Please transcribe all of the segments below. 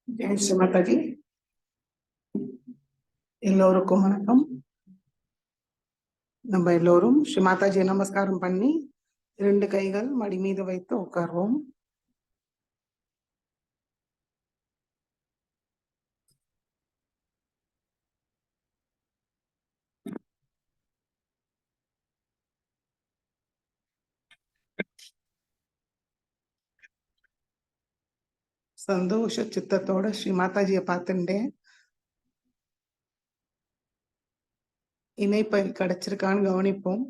ஜெய் ஸ்ரீ மாதாஜி. எல்லோருக்கும் வணக்கம். நம்ம எல்லோரும் ஸ்ரீ மாதாஜியை நமஸ்காரம் பண்ணி 2 கைகள் மடி மீது வைத்து உட்கார்வோம். சந்தோஷ சித்தத்தோட ஸ்ரீ மாதாஜியை பார்த்துட்டேன். இணைப்பை கிடைச்சிருக்கான்னு கவனிப்போம்.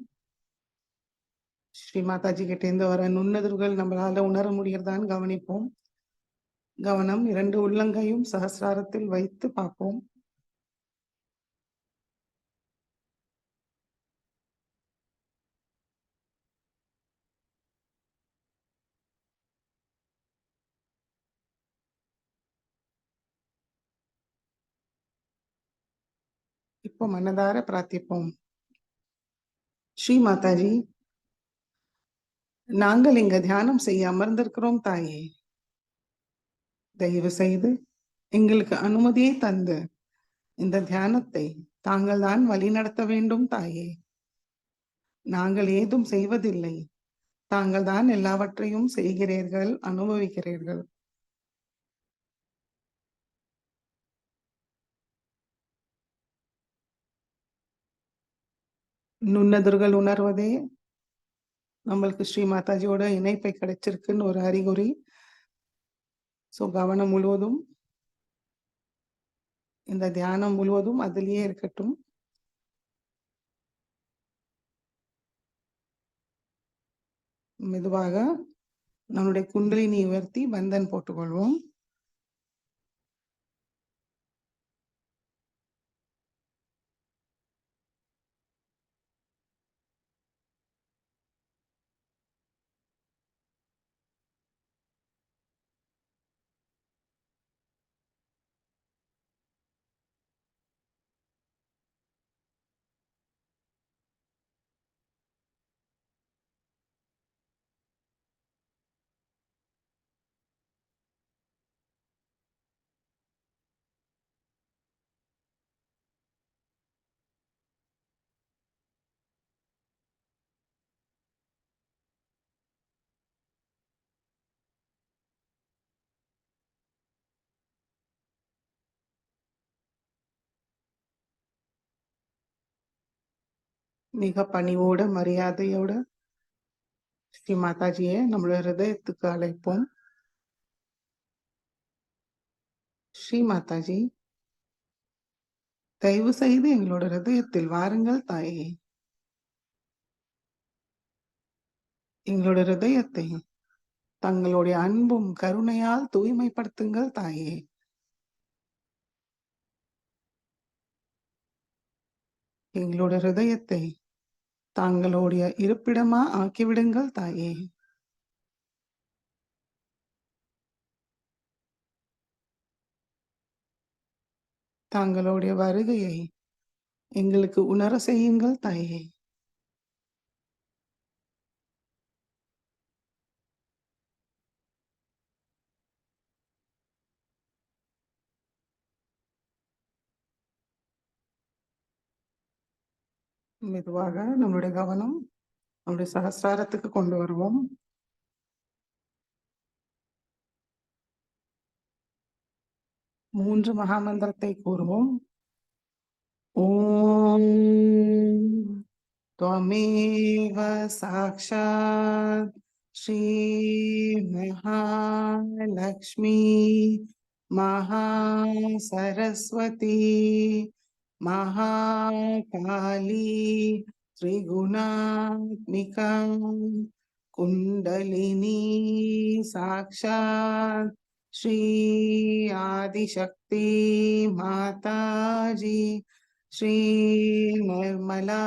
ஸ்ரீ மாதாஜி கிட்ட இருந்து வர நுண்ணதிர்கள் நம்மளால உணர முடியறதான்னு கவனிப்போம். கவனம் 2 உள்ளங்கையும் சஹஸ்ராரத்தில் வைத்து பார்ப்போம். இப்போ மனதார பிரார்த்திப்போம். ஸ்ரீ மாதாஜி, நாங்கள் இங்க தியானம் செய்ய அமர்ந்திருக்கிறோம் தாயே. தயவு செய்து எங்களுக்கு அனுமதியை தந்து இந்த தியானத்தை தாங்கள் தான் வழிநடத்த வேண்டும் தாயே. நாங்கள் ஏதும் செய்வதில்லை, தாங்கள் தான் எல்லாவற்றையும் செய்கிறீர்கள், அனுபவிக்கிறீர்கள். நுண்ணதிர்கள் உணர்வதே நம்மளுக்கு ஸ்ரீ மாதாஜியோட இணைப்பை கிடைச்சிருக்குன்னு ஒரு அறிகுறி. சோ கவனம் முழுவதும், இந்த தியானம் முழுவதும் அதிலேயே இருக்கட்டும். மெதுவாக நம்மளுடைய குண்டலினி உயர்த்தி பந்தன் போட்டுக்கொள்வோம். மிக பணிவோட மரியாதையோட ஸ்ரீ மாதாஜியை நம்மளோட ஹிருதயத்துக்கு அழைப்போம். ஸ்ரீ மாதாஜி, தயவு செய்து எங்களோட ஹிருதயத்தில் வாருங்கள் தாயே. எங்களோட ஹிருதயத்தை தங்களுடைய அன்பும் கருணையால் தூய்மைப்படுத்துங்கள் தாயே. எங்களோட ஹிருதயத்தை தாங்களுடைய இருப்பிடமா ஆக்கிவிடுங்கள் தாயே. தாங்களுடைய வருகையை எங்களுக்கு உணர செய்யுங்கள் தாயே. மெதுவாக நம்மளுடைய கவனம் நம்முடைய சகஸ்ராரத்துக்கு கொண்டு வருவோம். மூன்று மகாமந்திரத்தை கூறுவோம். ஓம் त्वमेव साक्षात् श्री महालक्ष्मी महासरस्वती महाकाली त्रिगुणात्मिका कुंडलिनी साक्षात् श्री आदिशक्ति माताजी श्री निर्मला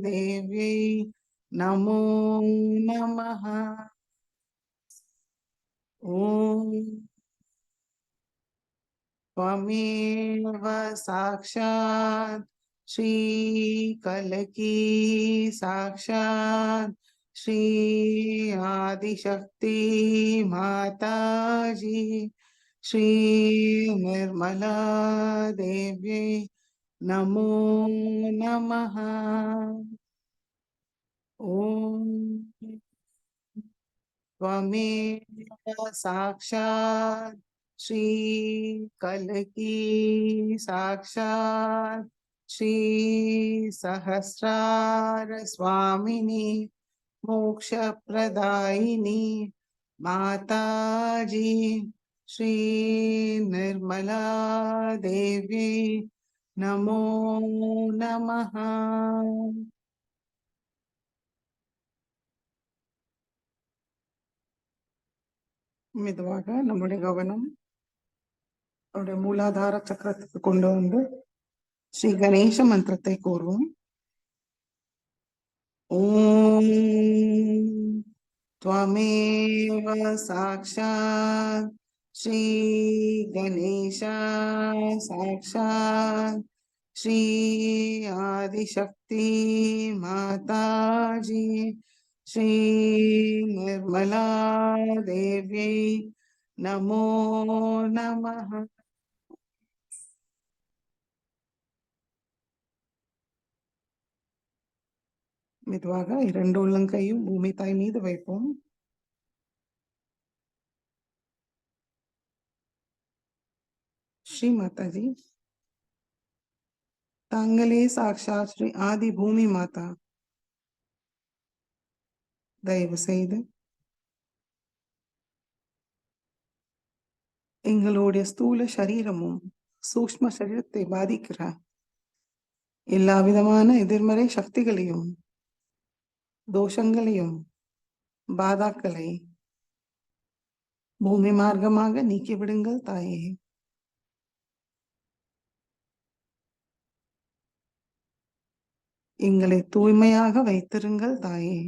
देवी नमो नमः। ओम त्वमेव साक्षात् श्री कलकी साक्षात् श्री आदिशक्ति माताजी श्री निर्मला देव्यै नमो नमः। ओम त्वमेव साक्षात् श्री कल्की साक्षात् श्री सहस्रार स्वामिनी मोक्ष प्रदायिनी माताजी श्री निर्मला देवी नमो नमः। மெதுவாக நம்முடைய கவனம் அவருடைய மூலாதார சக்கரத்துக்கு கொண்டு வந்து ஸ்ரீ கணேச மந்திரத்தை கூறுவோம். ஓம் त्वमेव साक्षात् श्री गणेश साक्षात् श्री आदिशक्ति माताजी श्री निर्मला देवी नमो नमः। மெதுவாக இரண்டு உள்ளங்கையும் பூமி தாய் மீது வைப்போம். ஸ்ரீ மாதாஜி, தாங்களே சாக்ஷாத் ஸ்ரீ ஆதி பூமி மாதா. தயவு செய்து எங்களுடைய ஸ்தூல சரீரமும் சூக்ஷ்ம சரீரத்தை பாதிக்கிற எல்லா விதமான எதிர்மறை சக்திகளையும் தோஷங்களையும் பாதாக்களை பூமி மார்க்கமாக நீக்கிவிடுங்கள் தாயே. எங்களை தூய்மையாக வைத்திருங்கள் தாயே.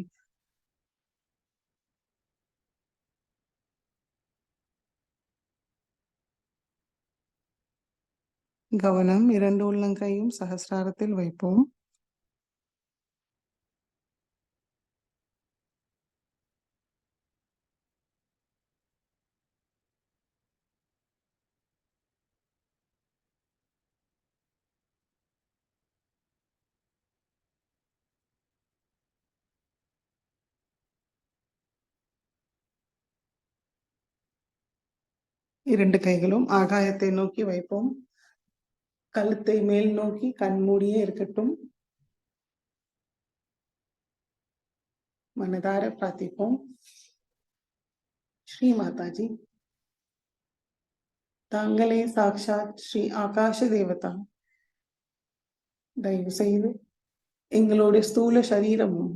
கவனம் இரண்டு உள்ளங்கையும் சகஸ்ராரத்தில் வைப்போம். இரண்டு கைகளும் ஆகாயத்தை நோக்கி வைப்போம். கழுத்தை மேல் நோக்கி கண்மூடியே இருக்கட்டும். மனதார பிரார்த்திப்போம். ஸ்ரீ மாதாஜி, தாங்களே சாக்ஷாத் ஸ்ரீ ஆகாஷ தேவதா. தயவு செய்து எங்களுடைய ஸ்தூல சரீரமும்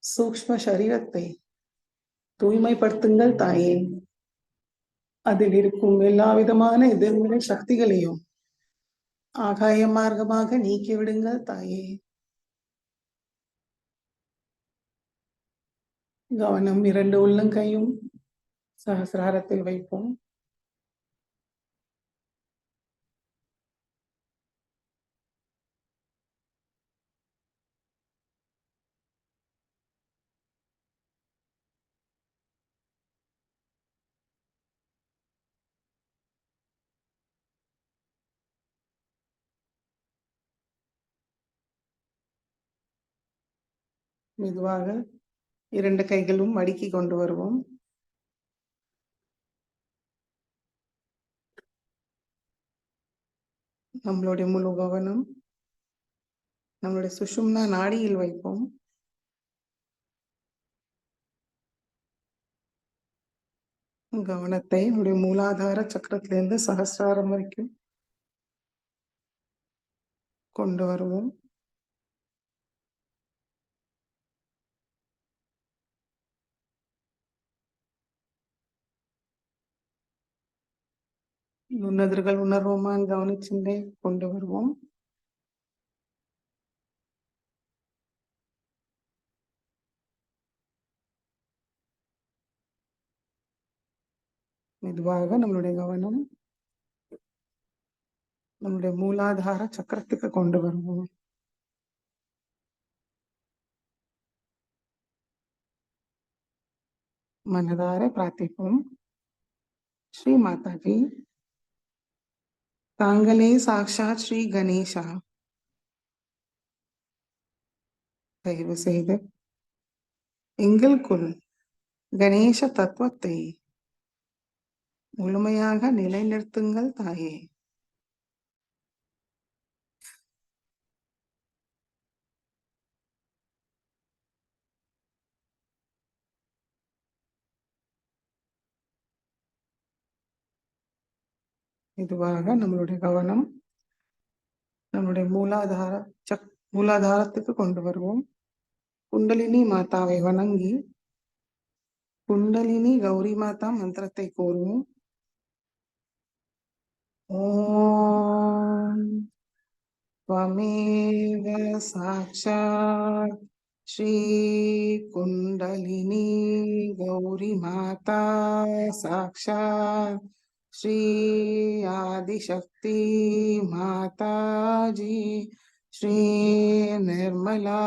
சூக்ஷ்ம சரீரத்தை தூய்மைப்படுத்துங்கள் தாயே. அதில் இருக்கும் எல்லா விதமான எதிர்மறை சக்திகளையும் ஆகாய மார்க்கமாக நீக்கிவிடுங்கள் தாயே. கவனம் இரண்டு உள்ளங்கையும் சகசிராரத்தில் வைப்போம். மெதுவாக இரண்டு கைகளும் மடக்கி கொண்டு வருவோம். நம்மளுடைய முழு கவனம் நம்மளுடைய சுஷும்னா நாடியில் வைப்போம். கவனத்தை நம்முடைய மூலாதார சக்கரத்திலிருந்து சகசிராரம் வரைக்கும் கொண்டு வருவோம். நுண்ணதிர்கள் உணர்வோமான் கவனிச்சுட்டே கொண்டு வருவோம். மெதுவாக நம்மளுடைய கவனம் நம்முடைய மூலாதார சக்கரத்துக்கு கொண்டு வருவோம். மனதார பிரார்த்திப்போம். ஸ்ரீ மாதாஜி, தாங்களே சாக்ஷாத் ஸ்ரீ கணேசா. தயவு செய்து எங்களுக்குள் கணேச தத்துவத்தை முழுமையாக நிலைநிறுத்துங்கள் தாயே. இதுவாக நம்மளுடைய கவனம் நம்முடைய மூலாதாரத்துக்கு கொண்டு வருவோம். குண்டலினி மாதாவை வணங்கி குண்டலினி கௌரி மாதா மந்திரத்தை கூறுவோம். ஓம் त्वमेव साक्षात् श्री कुण्डलिनी गौरी माता साक्षात् श्री आदिशक्ति माता जी श्री निर्मला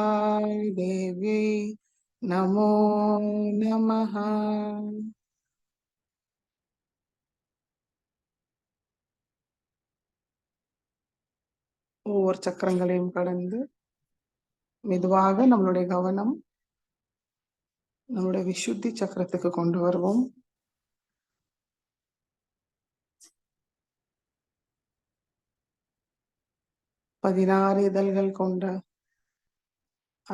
देवी नमो नमः. ஒவ்வொரு சக்கரங்களையும் கடந்து மெதுவாக நம்மளுடைய கவனம் நம்மளுடைய விசுத்தி சக்கரத்துக்கு கொண்டு வருவோம். பதினாறு இதழ்கள் கொண்ட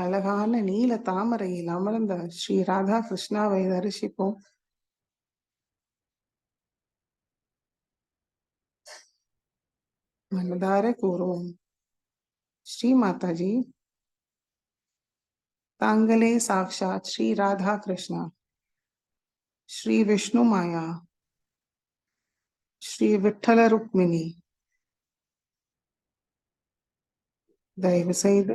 அழகான நீல தாமரையில் அமர்ந்த ஸ்ரீ ராதா கிருஷ்ணாவை தரிசிப்போம். மனதார கூறுவோம், ஸ்ரீ மாதாஜி, தாங்களே சாக்ஷாத் ஸ்ரீ ராதா கிருஷ்ணா, ஸ்ரீ விஷ்ணு மாயா, ஸ்ரீ விட்டல ருக்மிணி. தயவு செய்து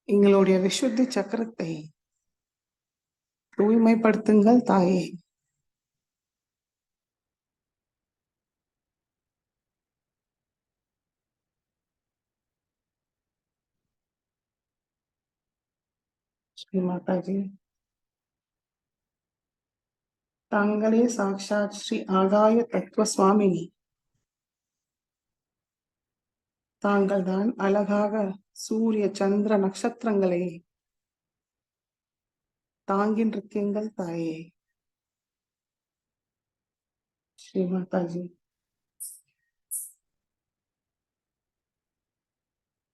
எங்களுடைய விசுத்தி சக்கரத்தை தூய்மைப்படுத்துங்கள் தாயே. ஸ்ரீ மாதாஜி, தாங்களே சாக்ஷாத் ஸ்ரீ ஆகாய தத்துவ சுவாமினி. தாங்கள் தான் அழகாக சூரிய சந்திர நட்சத்திரங்களை தாங்கின்றிருக்கீங்கள் தாயே. ஸ்ரீ மாதாஜி,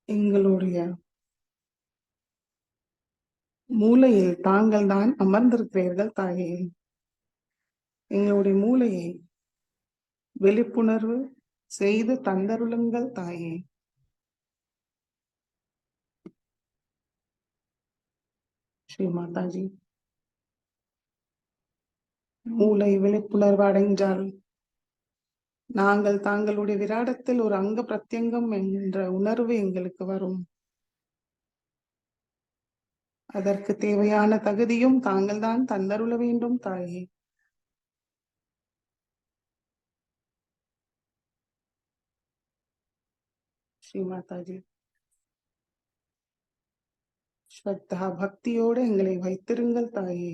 எங்களுடைய மூளையில் தாங்கள் தான் அமர்ந்திருக்கிறீர்கள் தாயே. எங்களுடைய மூளையை விழிப்புணர்வு செய்து தந்தருளுங்கள் தாயே. ஸ்ரீ மாதாஜி, மூளை விழிப்புணர்வு அடைஞ்சால் நாங்கள் தாங்களுடைய விராடத்தில் ஒரு அங்க பிரத்யங்கம் என்ற உணர்வு எங்களுக்கு வரும். அதற்கு தேவையான தகுதியும் தாங்கள் தான் தந்தருள வேண்டும் தாயே. ஸ்ரீ மாதாஜி, ஸ்ரத்தா பக்தியோடு எங்களை வைத்திருங்கள் தாயே.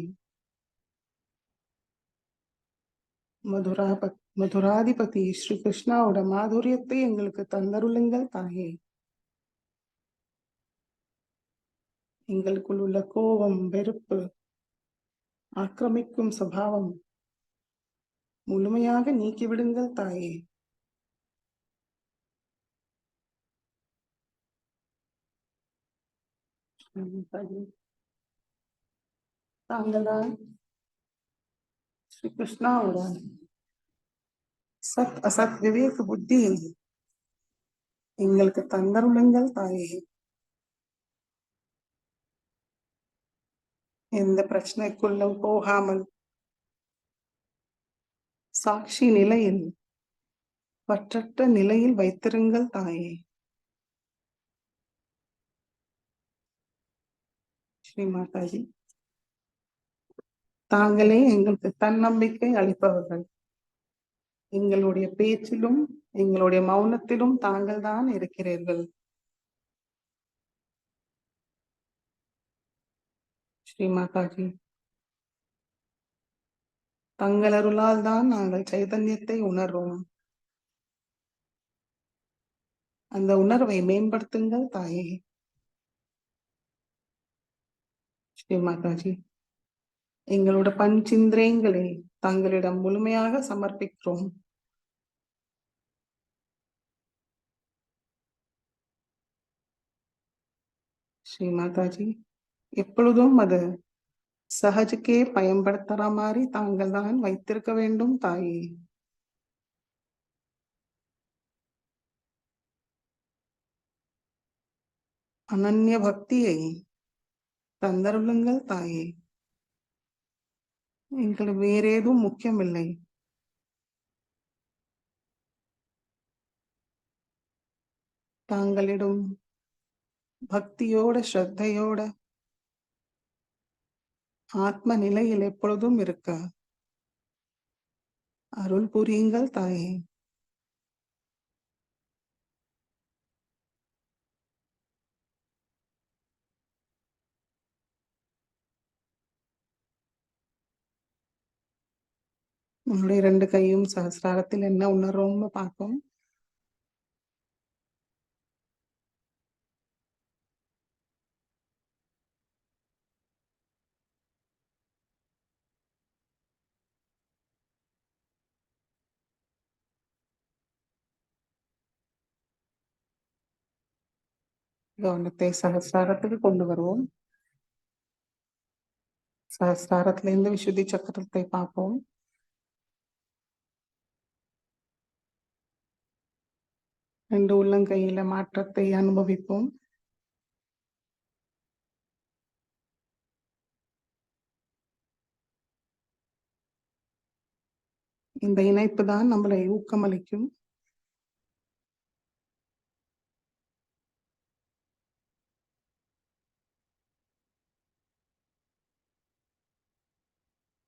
மதுராதிபதி ஸ்ரீ கிருஷ்ணாவோட மாதுரியத்தை எங்களுக்கு தந்தருளுங்கள் தாயே. எங்களுக்குள் உள்ள கோபம், வெறுப்பு, ஆக்கிரமிக்கும் சுபாவம் முழுமையாக நீக்கிவிடுங்கள் தாயே. தாங்கள்தான் ஸ்ரீ கிருஷ்ணாவோட சத் அசத் விவேக புத்தியை எங்களுக்கு தந்தருளுங்கள் தாயே. எந்த பிரச்சனைக்குள்ளும் போகாமல் சாட்சி நிலையில் பற்றற்ற நிலையில் வைத்திருங்கள் தாயே. ஸ்ரீ மாதாஜி, தாங்களே எங்களுக்கு தன்னம்பிக்கை அளிப்பவர்கள். எங்களுடைய பேச்சிலும் எங்களுடைய மௌனத்திலும் தாங்கள் தான் இருக்கிறீர்கள். ஸ்ரீ மாதாஜி, தங்கள் அருளால் தான் நாங்கள் சைதன்யத்தை உணர்வோம். அந்த உணர்வை மேம்படுத்துங்கள் தாயே. ஸ்ரீ மாதாஜி, எங்களோட பஞ்சிந்திரியங்களை தங்களிடம் முழுமையாக சமர்ப்பிக்கிறோம். ஸ்ரீ மாதாஜி, எப்பொழுதும் அது சஹஜக்கே பயன்படுத்துற மாதிரி தாங்கள் தான் வைத்திருக்க வேண்டும் தாயே. அனன்ய பக்தியை தந்தருளுங்கள் தாயே. எங்களுக்கு வேறேதும் முக்கியமில்லை. தாங்களிடம் பக்தியோட ஸ்ரத்தையோட ஆத்ம நிலையில் எப்பொழுதும் இருக்க அருள் புரியுங்கள் தாயே. நம்முடைய 2 கையும் சஹஸ்ராரத்தில் என்ன உணர்றோம்னு பார்ப்போம். கவனத்தை சஹஸ்ராரத்துக்கு கொண்டு வருவோம். சஹஸ்ராரத்திலிருந்து விசுத்தி சக்கரத்தை பார்ப்போம். ரெண்டு உள்ளங்கையில மாற்றத்தை அனுபவிப்போம். இந்த இணைப்பு தான் நம்மளை ஊக்கமளிக்கும்.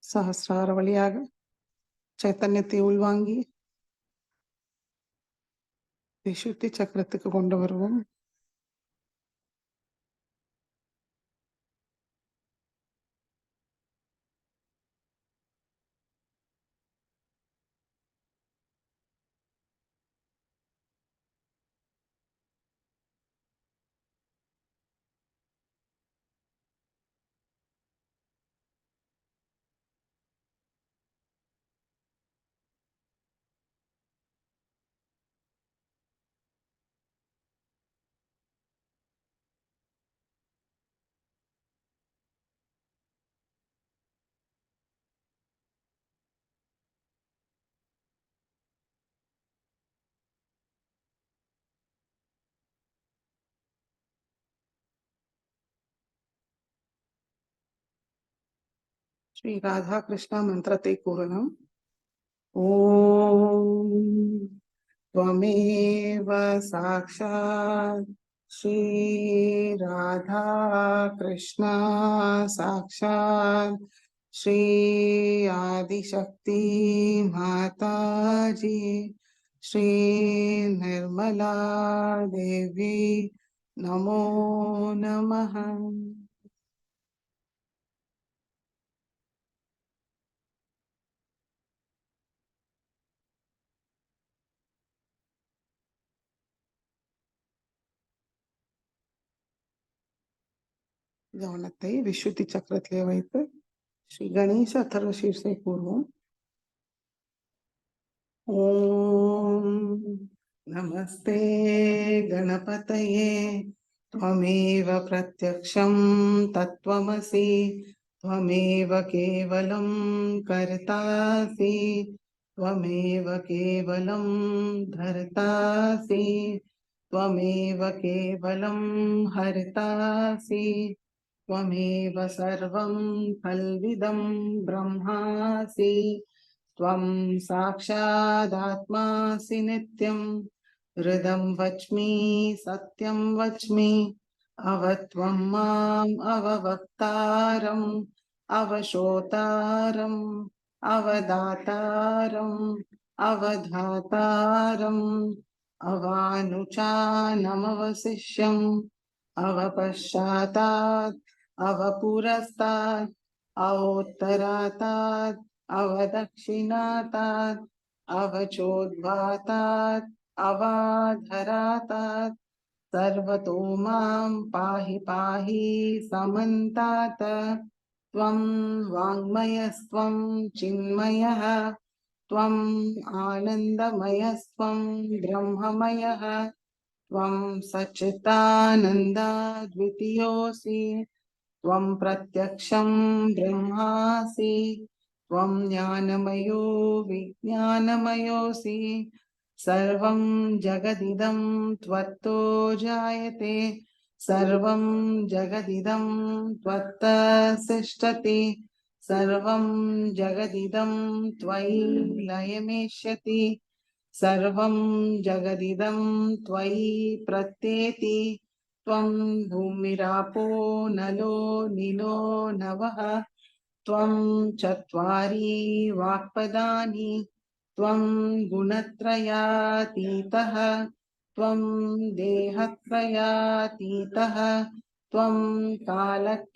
சஹஸ்ரார வழியாக சைத்தன்யத்தை உள்வாங்கி விசுத்தி சக்கரத்துக்கு கொண்டு வருவோம். ஸ்ரீ ராதா கிருஷ்ணா மந்திரத்தை கூறலாம். ஓம் त्वमेव साक्षात् श्री राधा कृष्णा साक्षात् श्री आदिशक्ति माताजी श्री निर्मला देवी नमो नमः. கவனத்தை விசுத்தி சக்கரத்திலே வைத்து ஸ்ரீ கணேச அதர்வ சீர்ஷை கூறுவோம். ஓம் நமஸ்தே கணபதயே त्वमेव प्रत्यक्षं तत्त्वमसि त्वमेव केवलं कर्तासि त्वमेव केवलं धर्तासि त्वमेव केवलं हर्तासि त्वमेव सर्वं कल्विदं ब्रह्मासि त्वं साक्षादात्मासि नित्यं हृदं वच्मि सत्यं वच्मि अवत्वं माम् अववक्तारम् अवशोतारम् अवदातारम् अवधातारम् अवानुचानमवशिष्यम् अवपश्चातात् अवपुरस्तात् अवोत्तरातात् अवदक्षिणातात् अवचोद्वातात् अवाधरातात् सर्वतो मां पाहि पाहि समन्तात् त्वं वाङ्मयस्त्वं चिन्मयः त्वम् आनन्दमयस्त्वं ब्रह्ममयः त्वं सच्चिदानन्दा द्वितीयोऽसि त्वं प्रत्यक्षं ब्रह्मासि त्वं ज्ञानमयो विज्ञानमयोऽसि सर्वं जगदिदं त्वत्तो जायते सर्वं जगदिदं त्वत्तसिष्ठति सर्वं जगदिदं त्वयि लयमेष्यति सर्वं जगदिदं त्वयि प्रत्येति त्वं भूमिरापो नलो निलो नवः त्वं चत्वारि वाक्पदानि त्वं गुणत्रयातीतः त्वं देहत्रयातीतः त्वं कालत्रयातीतः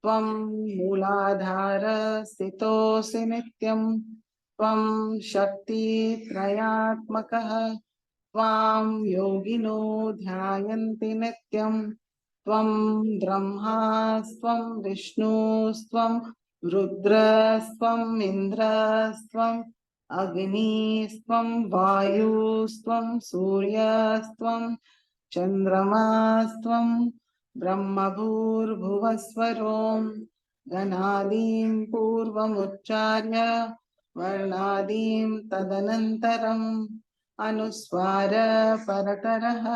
त्वं मूलाधारस्थितोऽसि नित्यं त्वं शक्तित्रयात्मकः त्वां योगिनो ध्यायन्ति नित्यं त्वं ब्रह्मास्त्वं विष्णुस्त्वं रुद्रस्त्वम् इन्द्रस्त्वम् अग्निस्त्वं वायुस्त्वं सूर्यस्त्वं चन्द्रमास्त्वं ब्रह्मभूर्भुवस्वरों गणादीं पूर्वमुच्चार्य वर्णादीं तदनन्तरम् अनुस्वार परतरः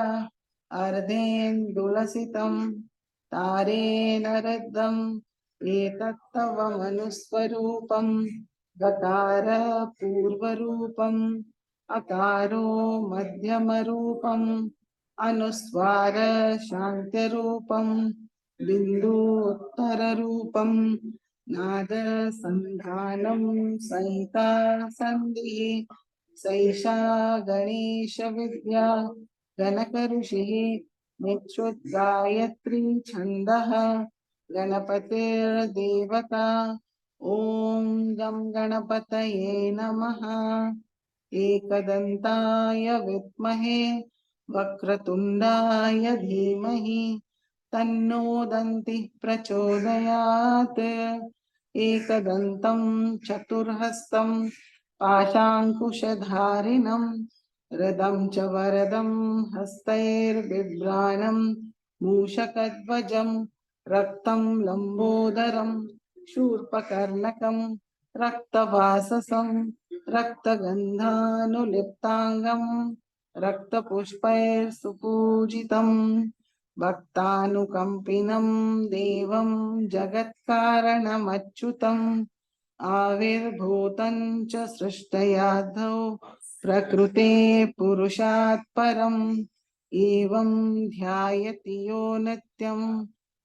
अर्धेन्दुलसितं तारेण रद्धम् एतत्तव मनुस्वरूपं गकार पूर्वरूपम् अकारो मध्यमरूपम् अनुस्वार शान्त्यरूपं बिन्दु उत्तररूपं नाद सन्धानं संहिता सन्धिः सैषा गणेश विद्या गणकऋषिः निच्छुद्गायत्री छन्दः गणपतिर्देवता ॐ गं गणपतये नमः एकदन्ताय विद्महे वक्रतुण्डाय धीमहि तन्नो दन्तिः प्रचोदयात् एकदन्तं चतुर्हस्तं पाशाङ्कुशधारिणं रदं च वरदं हस्तैर्बिभ्राणं मूषकध्वजं रक्तं लम्बोदरं शूर्पकर्णकं रक्तवाससं रक्तगन्धानुलिप्ताङ्गं रक्तपुष्पैर्सुपूजितं भक्तानुकम्पिनं देवं जगत्कारणमच्युतम् आविर्भूतं च सृष्टयाद्धौ प्रकृते पुरुषात् परम् एवं ध्यायति यो नित्यं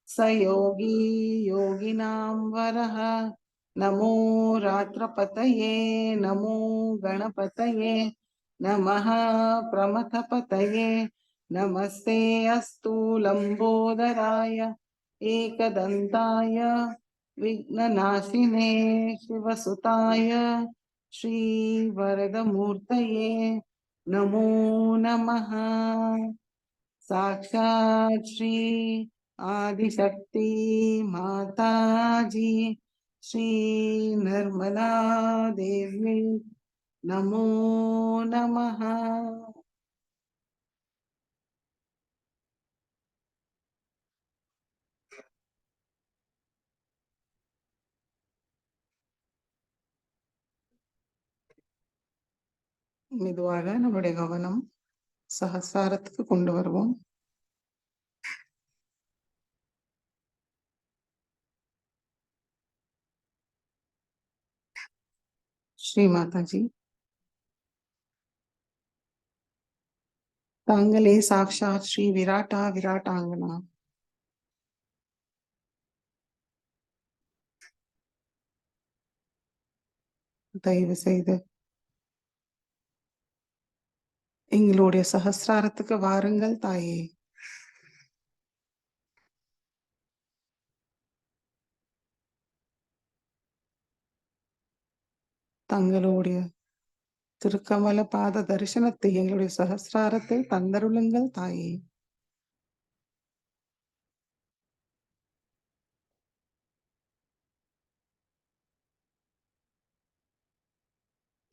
स योगी योगिनां वरः नमो रात्रपतये नमो गणपतये नमः प्रमथपतये नमस्ते अस्तु लम्बोदराय एकदन्ताय विघ्ननाशिने शिवसुताय श्रीवरदमूर्तये नमो नमः साक्षात् श्री आदिशक्ति माताजी श्री निर्मला देवी नमो नमः மெதுவாக நம்முடைய கவனம் சஹஸ்ராரத்துக்கு கொண்டு வருவோம். ஸ்ரீ மாதாஜி, தாங்களே சாக்ஷாத் ஸ்ரீ விராட்டா விராட்டாங்கனா. தயவு செய்து எங்களுடைய சஹஸ்ராரத்துக்கு வாருங்கள் தாயே. தங்களுடைய திருக்கமல பாத தரிசனத்தை எங்களுடைய சகஸ்ராரத்தில் தந்தருளுங்கள் தாயே.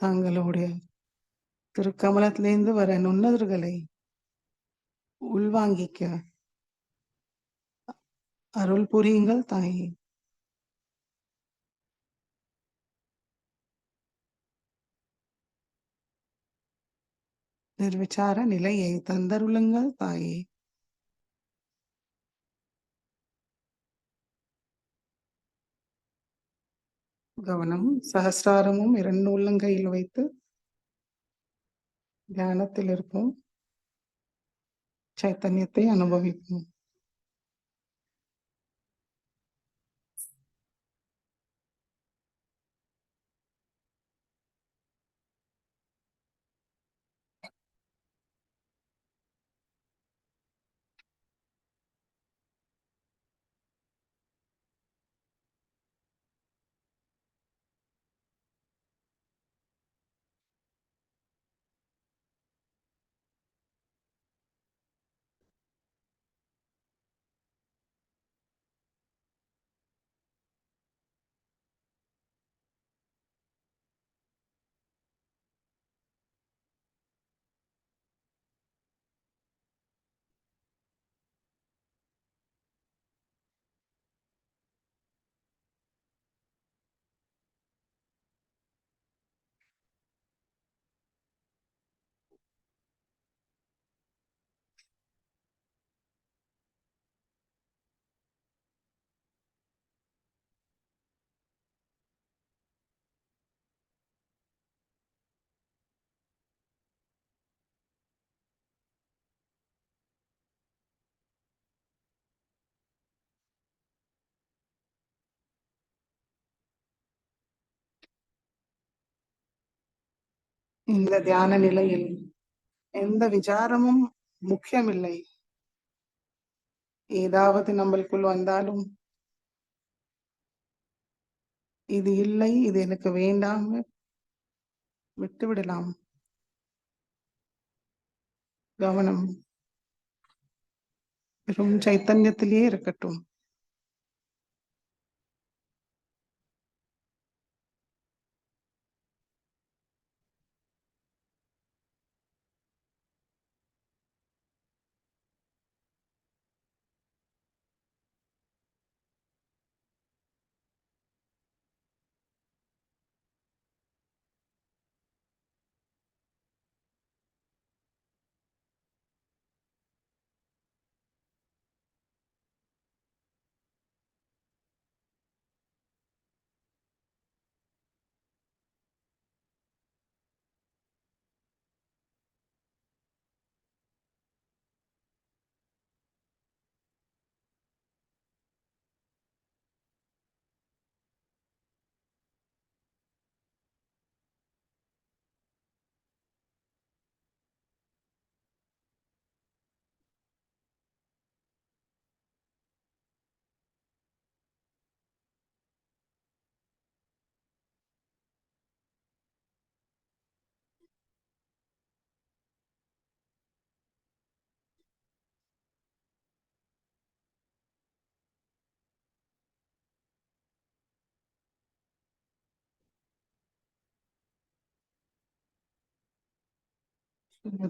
தங்களுடைய திருக்கமலத்திலிருந்து வர நுண்ணதர்களை உள்வாங்கிக்க அருள் புரியுங்கள் தாயே. நிர்விச்சார நிலையை தந்தருளுங்கள் தாயே. கவனம் சகஸ்ராரமும் 2 உள்ளங்கையில் வைத்து தியானத்தில் இருப்போம். சைத்தன்யத்தை அனுபவிப்போம். இந்த தியான நிலையில் எந்த விசாரமும் முக்கியமில்லை. ஏதாவது நம்மளுக்குள் வந்தாலும் இது இல்லை, இது எனக்கு வேண்டாம் விட்டுவிடலாம். கவனம் வெறும் சைத்தன்யத்திலேயே இருக்கட்டும்.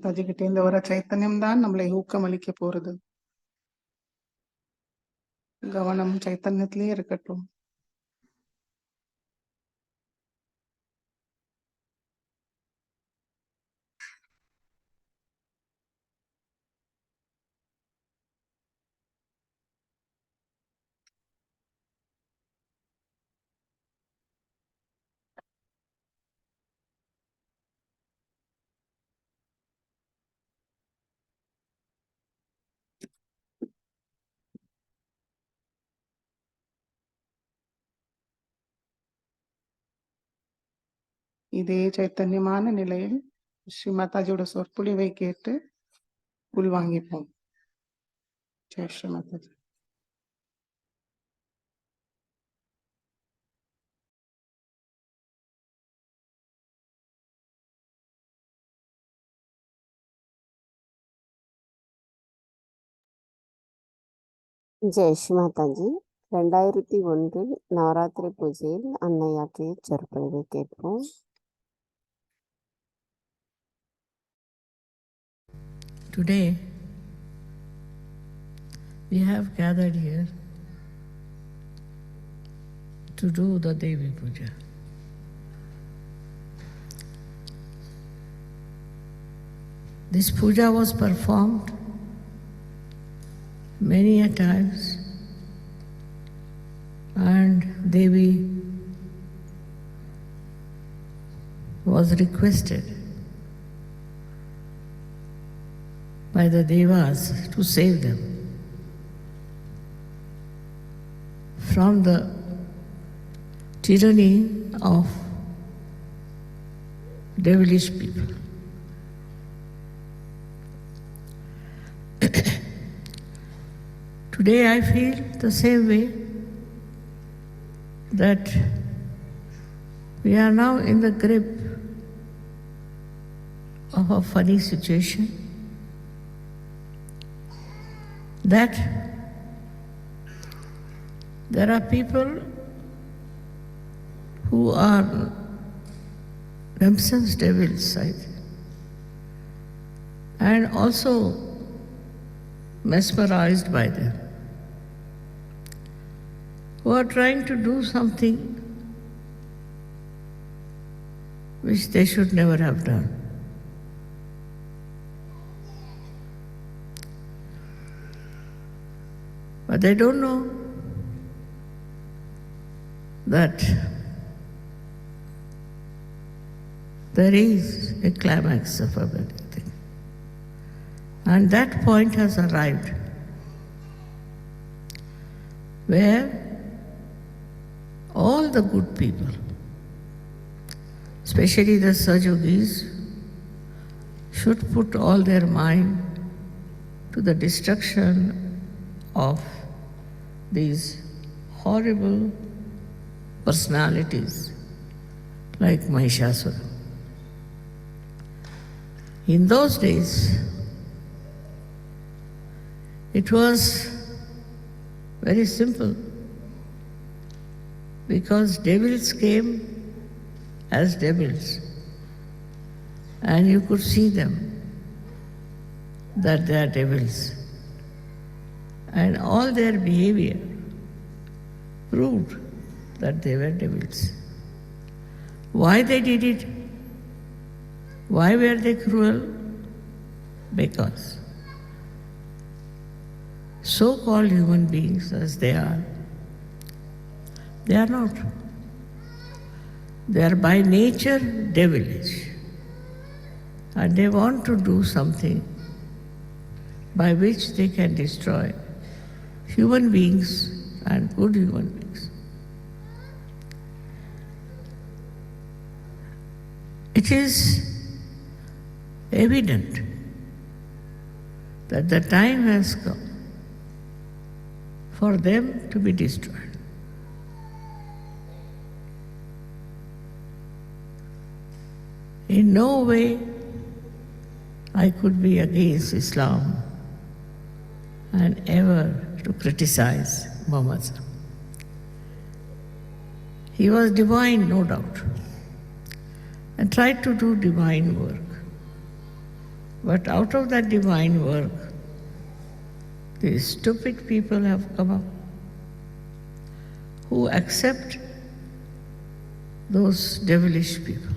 தஜிக்கிட்ட இருந்து வர சைத்தன்யம் தான் நம்மளை ஊக்கம் அளிக்க போறது. கவனம் சைத்தன்யத்திலேயே இருக்கட்டும். இதே சைத்தன்யமான நிலையில் ஸ்ரீ மாதாஜியோட சொற்பொழிவை கேட்டு உள்வாங்கிப்போம். ஜெய் ஸ்ரீ மாதாஜி. ஜெய் ஸ்ரீ மாதாஜி. 2001 நவராத்திரி பூஜையில் அன்னையாற்றிய சொற்பொழிவை கேட்போம். Today, we have gathered here to do the Devi Puja. This puja was performed many a times, and Devi was requested by the Devas to save them from the tyranny of devilish people. Today I feel the same way, that we are now in the grip of a funny situation, that there are people who are themselves devils, and also mesmerized by them, who are trying to do something which they should never have done. But they don't know that there is a climax of everything. And that point has arrived, where all the good people, especially the Sahajyogis, should put all their mind to the destruction of these horrible personalities like Mahishasura. In those days, it was very simple, because devils came as devils, and you could see them that they are devils, and all their behavior proved that they were devils. Why they did it? Why were they cruel? Because so-called human beings as they are not. They are by nature devilish, and they want to do something by which they can destroy human beings and good human beings. It is evident that the time has come for them to be destroyed. In no way I could be against Islam and ever to criticize Muhammad. He was divine, no doubt, and tried to do divine work. But out of that divine work, these stupid people have come up who accept those devilish people.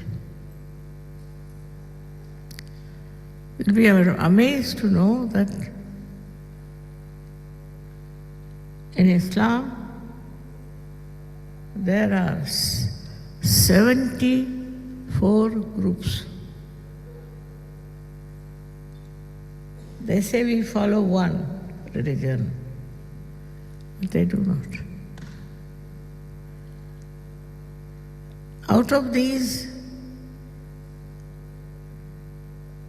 You'll be amazed to know that in Islam there are 74 groups. They say we follow one religion, but they do not. Out of these,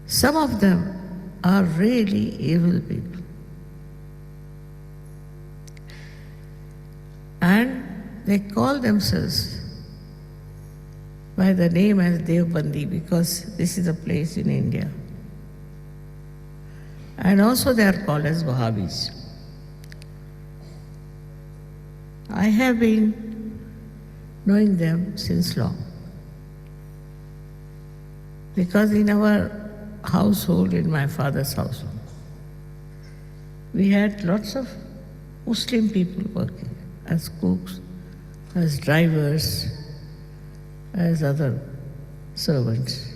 some of them are really evil people. And they call themselves by the name as Devbandi, because this is a place in India. And also they are called as Wahhabis. I have been knowing them since long. Because in our household, in my father's household, we had lots of Muslim people working as cooks, as drivers, as other servants.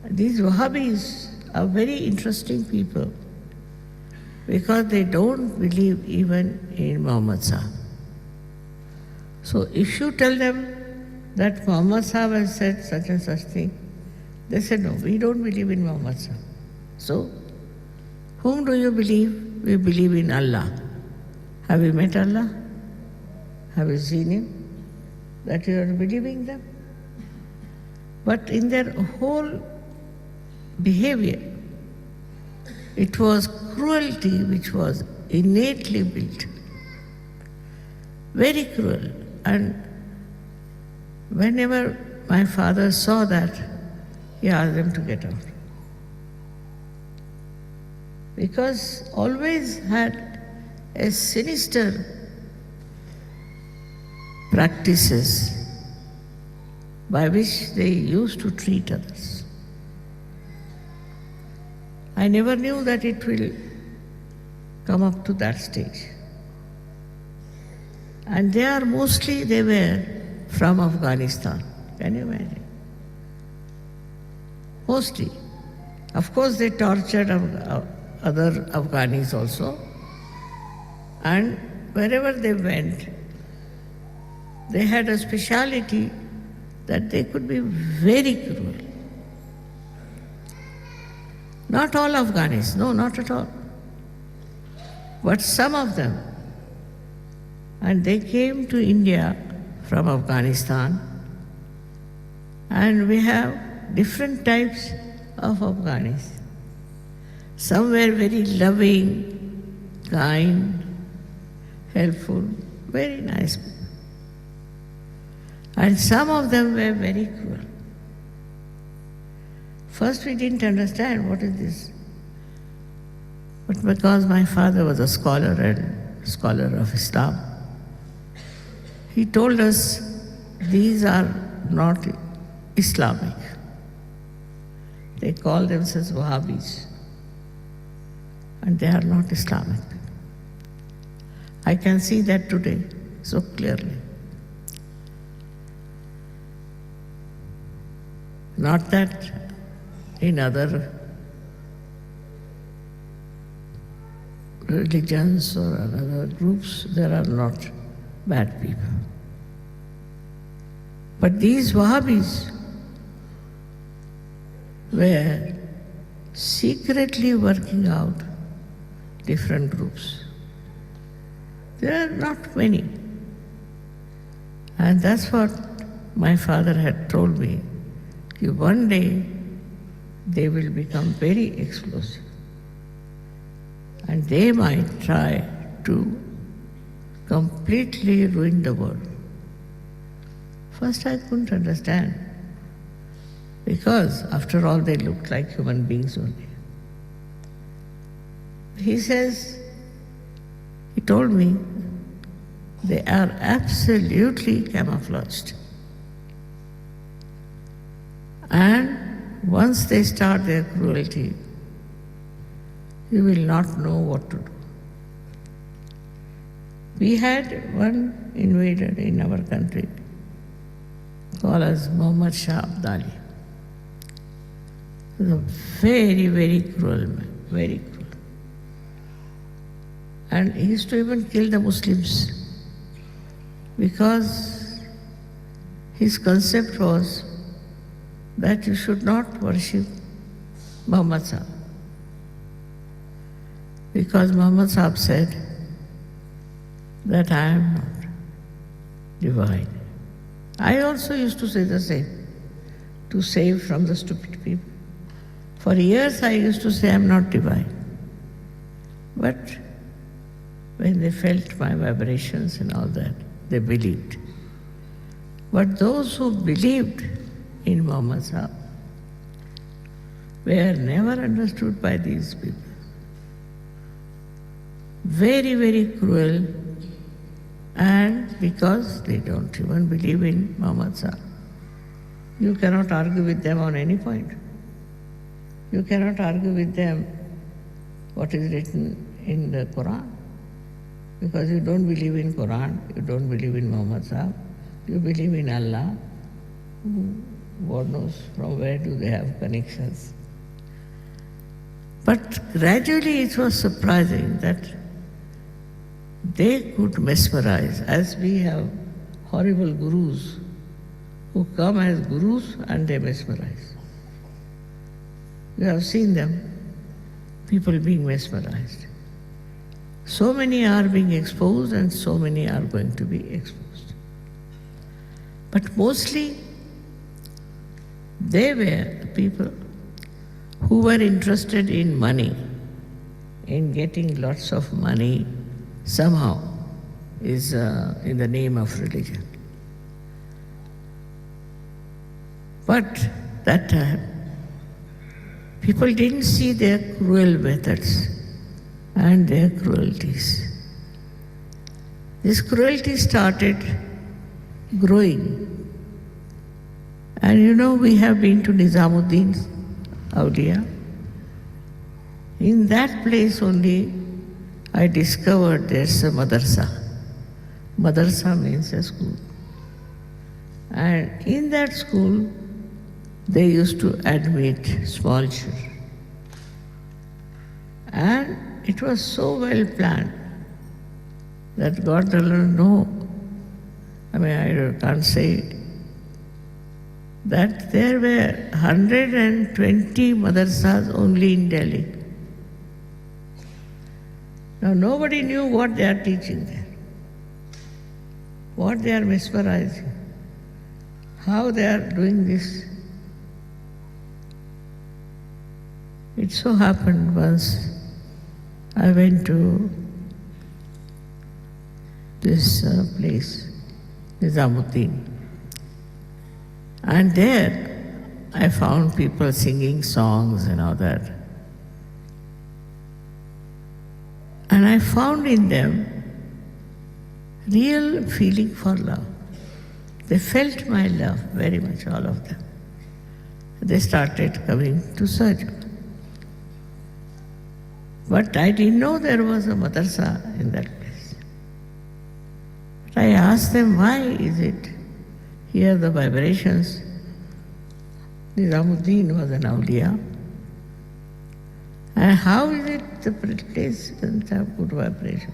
These Wahhabis are very interesting people because they don't believe even in Muhammad Sahib. So if you tell them that Muhammad Sahib has said such and such thing, they said, no, we don't believe in Muhammad Sahib. So, whom do you believe? We believe in Allah. Have you met Allah? Have you seen Him? That you are believing them? But in their whole behavior, it was cruelty which was innately built. Very cruel. And whenever my father saw that, he asked them to get out. Because always had a sinister practices by which they used to treat others. I never knew that it will come up to that stage. And they were from Afghanistan. Can you imagine? Mostly. Of course, they tortured other Afghanis also. And wherever they went, they had a speciality that they could be very cruel. Not all Afghanis, no, not at all. But some of them. And they came to India from Afghanistan, and we have different types of Afghanis. Some were very loving, kind, helpful, very nice people. And some of them were very cruel. First we didn't understand what is this. But because my father was a scholar of Islam, he told us these are not Islamic. They call themselves Wahhabis. And they are not Islamic. I can see that today so clearly. Not that in other religions or other groups there are not bad people. But these Wahhabis were secretly working out different groups. There are not many. And that's what my father had told me. One day they will become very explosive. And they might try to completely ruin the world. First I couldn't understand, because after all they looked like human beings only. He told me, they are absolutely camouflaged. And once they start their cruelty, you will not know what to do. We had one invader in our country called as Muhammad Shah Abdali. He was a very, very cruel man, very cruel. And he used to even kill the Muslims because his concept was that you should not worship Muhammad Sahib. Because Muhammad Sahib said that I am not divine. I also used to say the same, to save from the stupid people. For years I used to say I am not divine. But when they felt my vibrations and all that, they believed. But those who believed in Muhammad Sahib were never understood by these people. Very, very cruel And because they don't even believe in Muhammad Sahib. You cannot argue with them on any point. You cannot argue with them what is written in the Quran. Because you don't believe in Quran, you don't believe in Muhammad Sahib, you believe in Allah. God knows from where do they have connections. But gradually it was surprising that they could mesmerize, as we have horrible gurus who come as gurus and they mesmerize. You have seen them, people being mesmerized. So many are being exposed and so many are going to be exposed. But mostly they were the people who were interested in money, in getting lots of money somehow is in the name of religion. But that time, people didn't see their cruel methods and their cruelties. This cruelty started growing. And you know, we have been to Nizamuddin's Awliya. In that place only, I discovered there's a madrasa. Madrasa means a school. And in that school, they used to admit small children. And it was so well planned that God doesn't know. I mean, I can't say that there were 120 madrasas only in Delhi. Now, nobody knew what they are teaching there, what they are mesmerizing, how they are doing this. It so happened once I went to this place, Nizamuddin, and there I found people singing songs and all that. And I found in them real feeling for love. They felt my love very much, all of them. They started coming to Sahajya. But I didn't know there was a madrasa in that place. But I asked them, why is it here the vibrations? Nizamuddin was an awliya. And how is it the place doesn't have good vibration?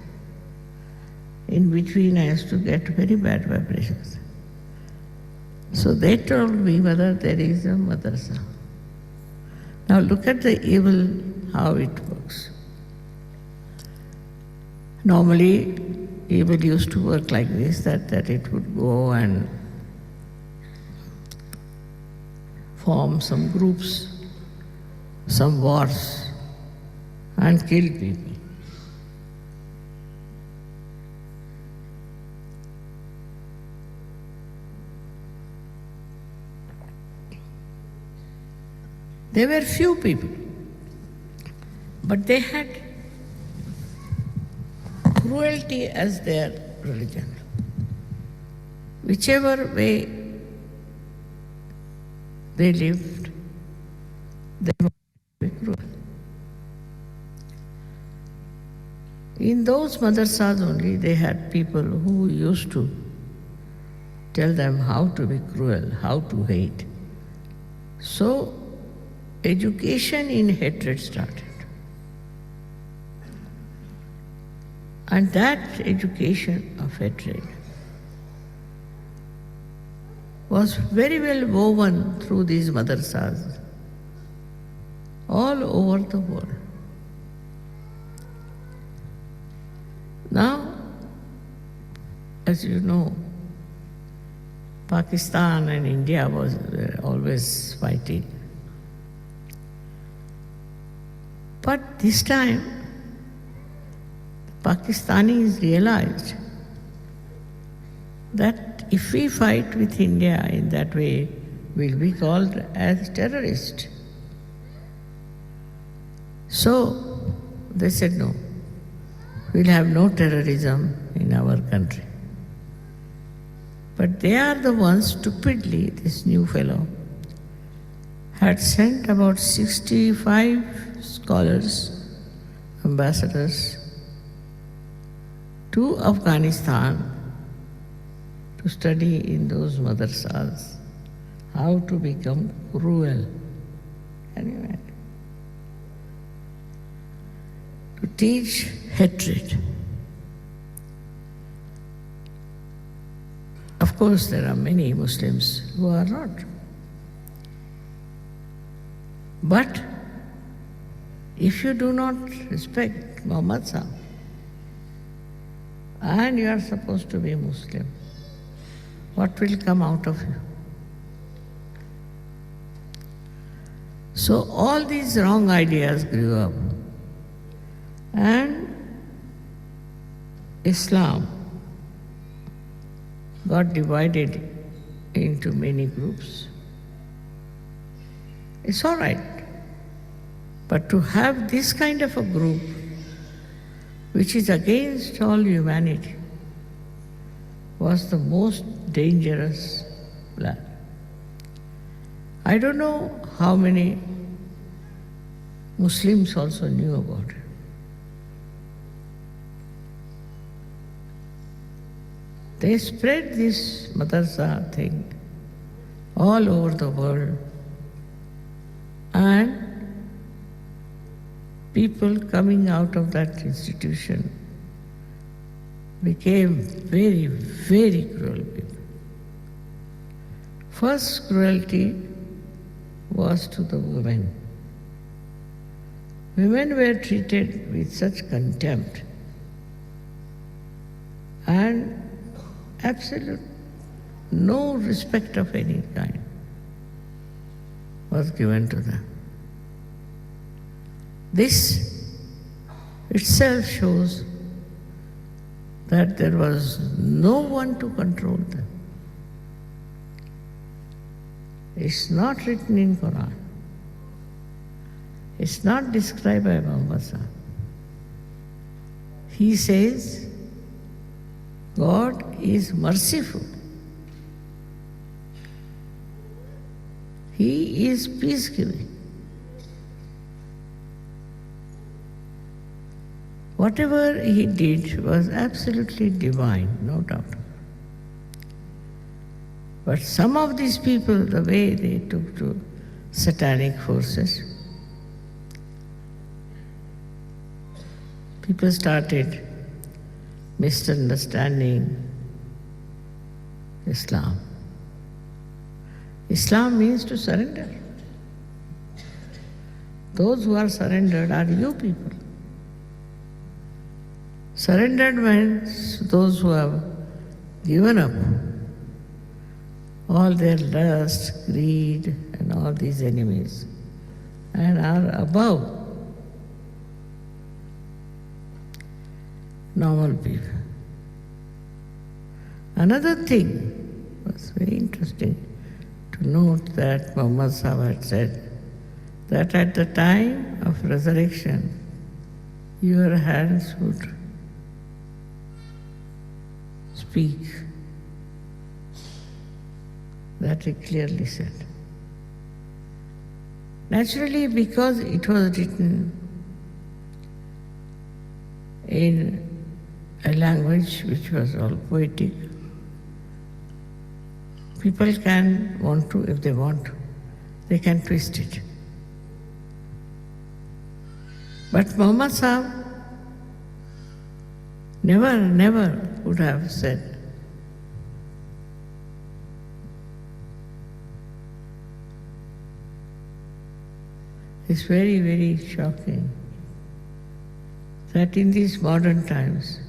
In between I used to get very bad vibrations. So they told me whether there is a madrasa. Now look at the evil, how it works. Normally, evil used to work like this, that it would go and form some groups, some wars, and kill people. There were few people, but they had cruelty as their religion. Whichever way they lived, they were cruel. In those madrasas only, they had people who used to tell them how to be cruel, how to hate. So, education in hatred started. And that education of hatred was very well woven through these madrasas all over the world. Now, as you know, Pakistan and India were always fighting. But this time, Pakistanis realized that if we fight with India in that way, we'll be called as terrorists. So they said, no, we'll have no terrorism in our country. But they are the ones, stupidly, this new fellow had sent about 65 scholars, ambassadors, to Afghanistan to study in those madrasas how to become cruel. Can you imagine? To teach hatred. Of course, there are many Muslims who are not. But if you do not respect Muhammad Sahib, and you are supposed to be Muslim, what will come out of you? So all these wrong ideas grew up. And Islam got divided into many groups. It's all right. But to have this kind of a group which is against all humanity was the most dangerous plan. I don't know how many Muslims also knew about it. They spread this madrasa thing all over the world, and people coming out of that institution became very, very cruel people. First cruelty was to the women. Women were treated with such contempt and absolute no respect of any kind was given to them. This itself shows that there was no one to control them. It's not written in Quran. It's not described by Muhammad Sahib. He says, God is merciful. He is peace-giving. Whatever he did was absolutely divine, no doubt. But some of these people, the way they took to satanic forces, people started misunderstanding Islam. Islam means to surrender. Those who are surrendered are you people. Surrendered means those who have given up all their lust, greed, and all these enemies, and are above normal people. Another thing was very interesting to note that Muhammad Sahib had said that at the time of resurrection, your hands would speak. That he clearly said. Naturally, because it was written in a language which was all poetic, people can want to, if they want to, they can twist it. But Muhammad Sahib never would have said, it's very, very shocking that in these modern times,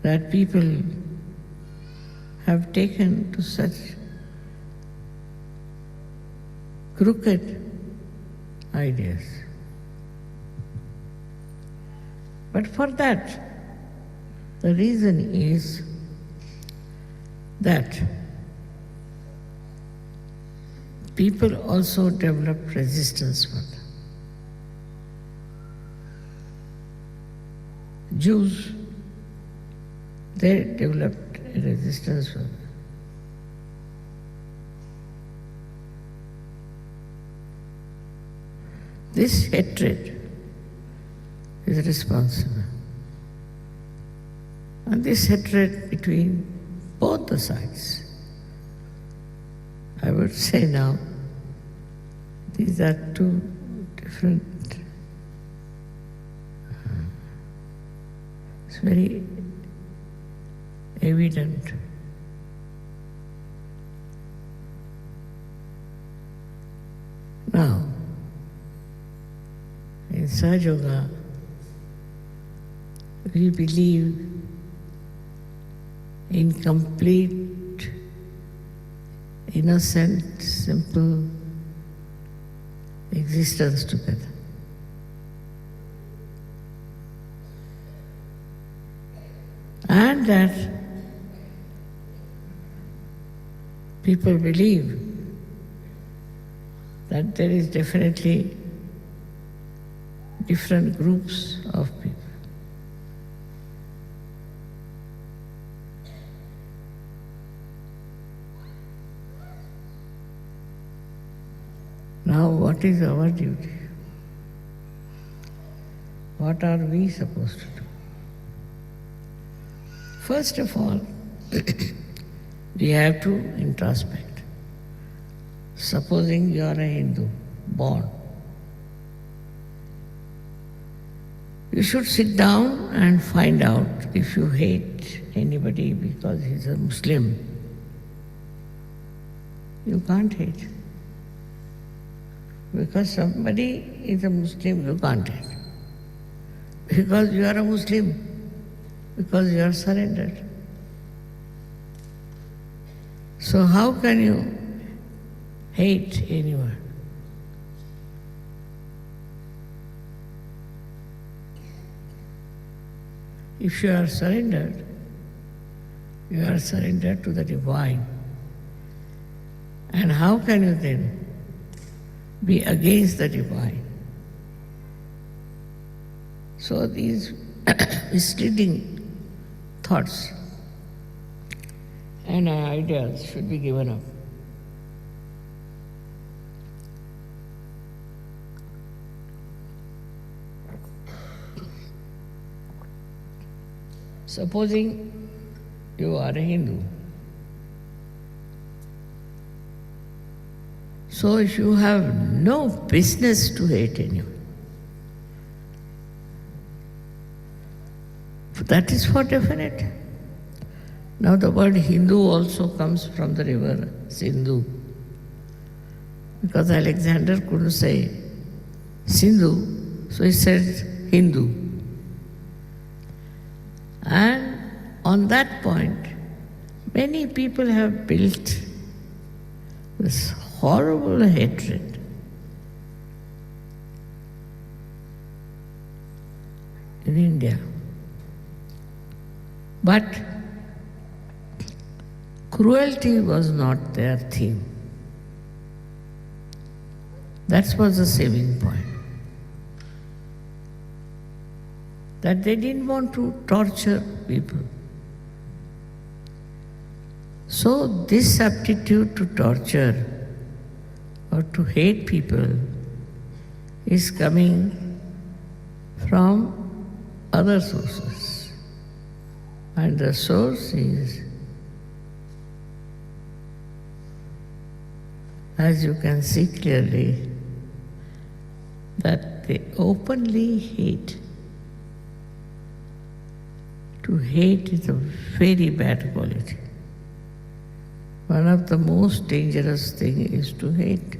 that people have taken to such crooked ideas. But for that, the reason is that people also develop resistance for them. Jews, they developed a resistance for that. This hatred is responsible. And this hatred between both the sides, I would say now, these are two different, it's very evident. Now, in Sahajya, we believe in complete, innocent, simple existence together. And that people believe that there is definitely different groups of people. Now, what is our duty? What are we supposed to do? First of all, we have to introspect. Supposing you are a Hindu, born, you should sit down and find out if you hate anybody because he's a Muslim. You can't hate. Because somebody is a Muslim, you can't hate. Because you are a Muslim, because you are surrendered. So how can you hate anyone? If you are surrendered to the divine. And how can you then be against the divine? So these misleading thoughts and ideas should be given up. Supposing you are a Hindu. So if you have no business to hate anyone, that is for definite. Now the word Hindu also comes from the river Sindhu. Because Alexander couldn't say Sindhu, so he said Hindu. And on that point, many people have built this horrible hatred. In India. But cruelty was not their theme. That was the saving point. That they didn't want to torture people. So this aptitude to torture or to hate people is coming from other sources. And the source is, as you can see clearly, that they openly hate. To hate is a very bad quality. One of the most dangerous things is to hate.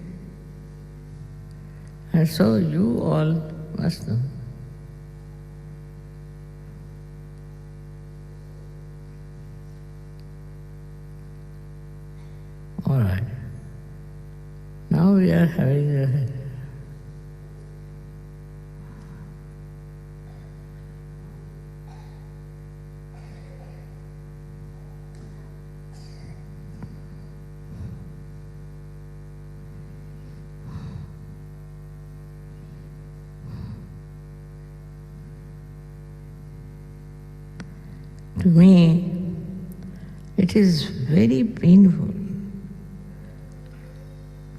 And so you all must know. All right. Now we are having a To me, it is very painful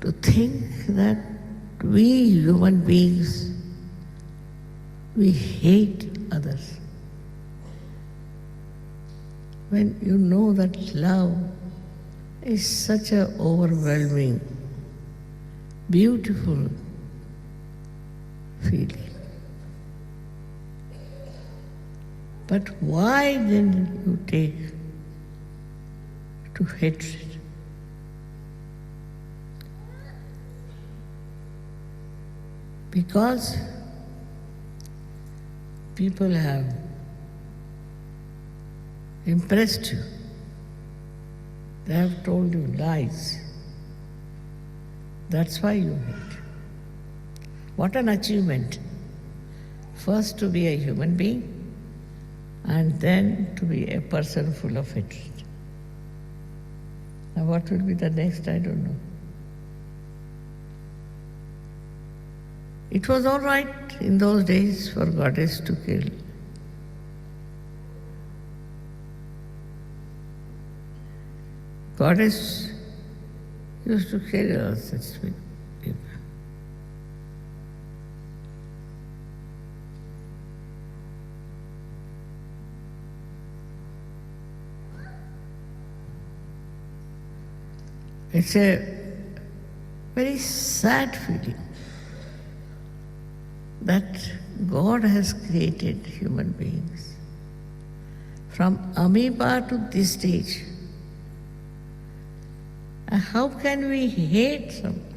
to think that we human beings, we hate others. When you know that love is such an overwhelming, beautiful feeling. But why then you take to hatred? Because people have impressed you. They have told you lies. That's why you hate. What an achievement. First to be a human being, and then to be a person full of hatred. Now what will be the next, I don't know. It was all right in those days for goddess to kill. Goddess used to kill such people. It's a very sad feeling that God has created human beings. From amoeba to this stage, how can we hate someone?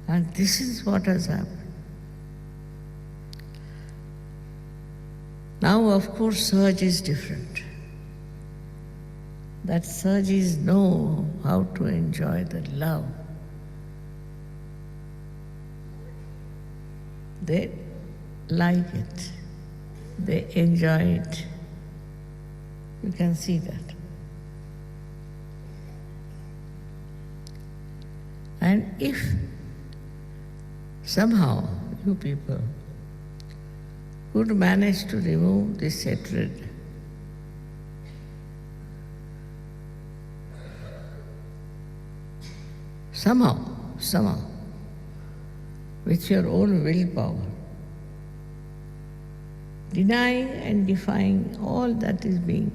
And this is what has happened. Now, of course, Sahaj is different. That Sahajis know how to enjoy the love. They like it. They enjoy it. You can see that. And if somehow you people could manage to remove this hatred, somehow, with your own willpower, denying and defying all that is being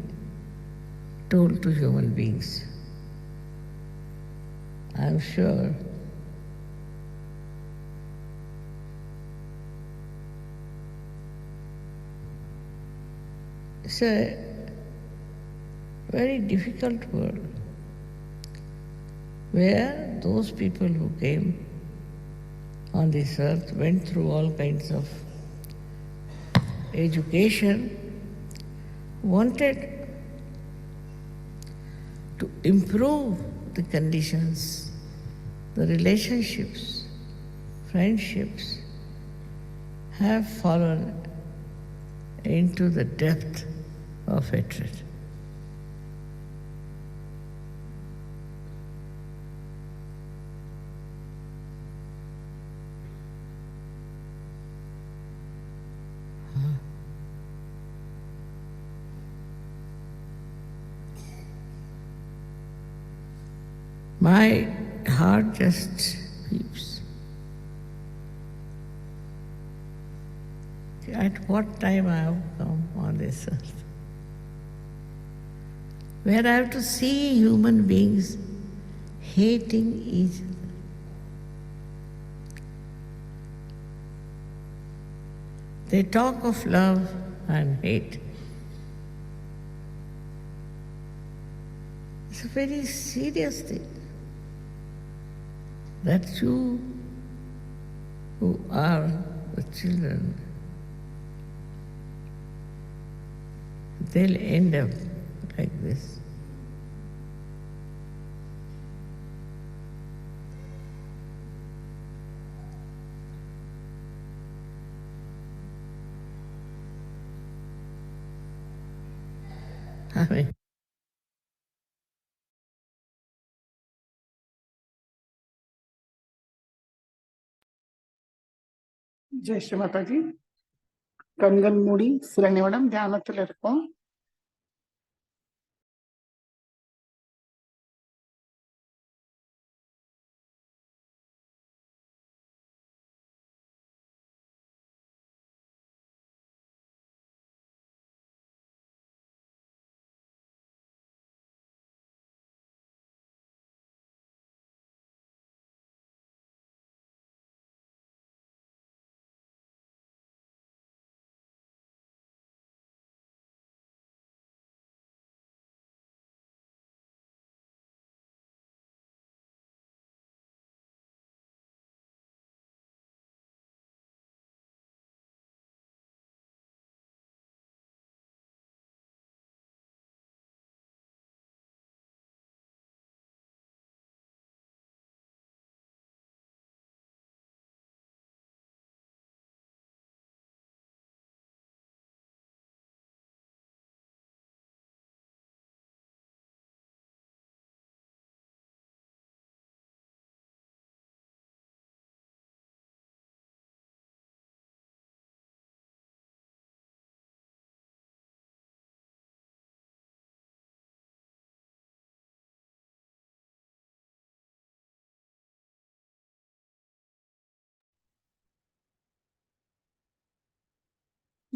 told to human beings, I'm sure it's a very difficult world where those people who came on this earth went through all kinds of education, wanted to improve the conditions, the relationships, friendships, have fallen into the depth of hatred. My heart just weeps. At what time I have come on this earth, where I have to see human beings hating each other. They talk of love and hate. It's a very serious thing. That you who are the children, they'll end up like this. I mean, जय श्री माता जी। கண்கள் மூடி சில நிமிடம் தியானத்தில் இருப்போம்.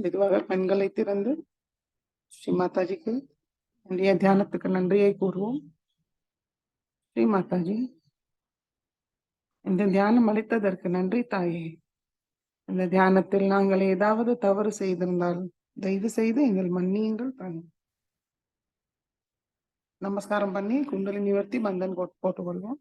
மெதுவாக கண்களை திறந்து ஸ்ரீ மாதாஜிக்கு இன்றைய தியானத்துக்கு நன்றியை கூறுவோம். ஸ்ரீ மாதாஜி, இந்த தியானம் அளித்ததற்கு நன்றி தாயே. இந்த தியானத்தில் நாங்கள் ஏதாவது தவறு செய்திருந்தால் தயவு செய்து எங்கள் மன்னியுங்கள் தாயே. நமஸ்காரம் பண்ணி குண்டலினி நிவர்த்தி பந்தன் போட்டுக்கொள்வோம்.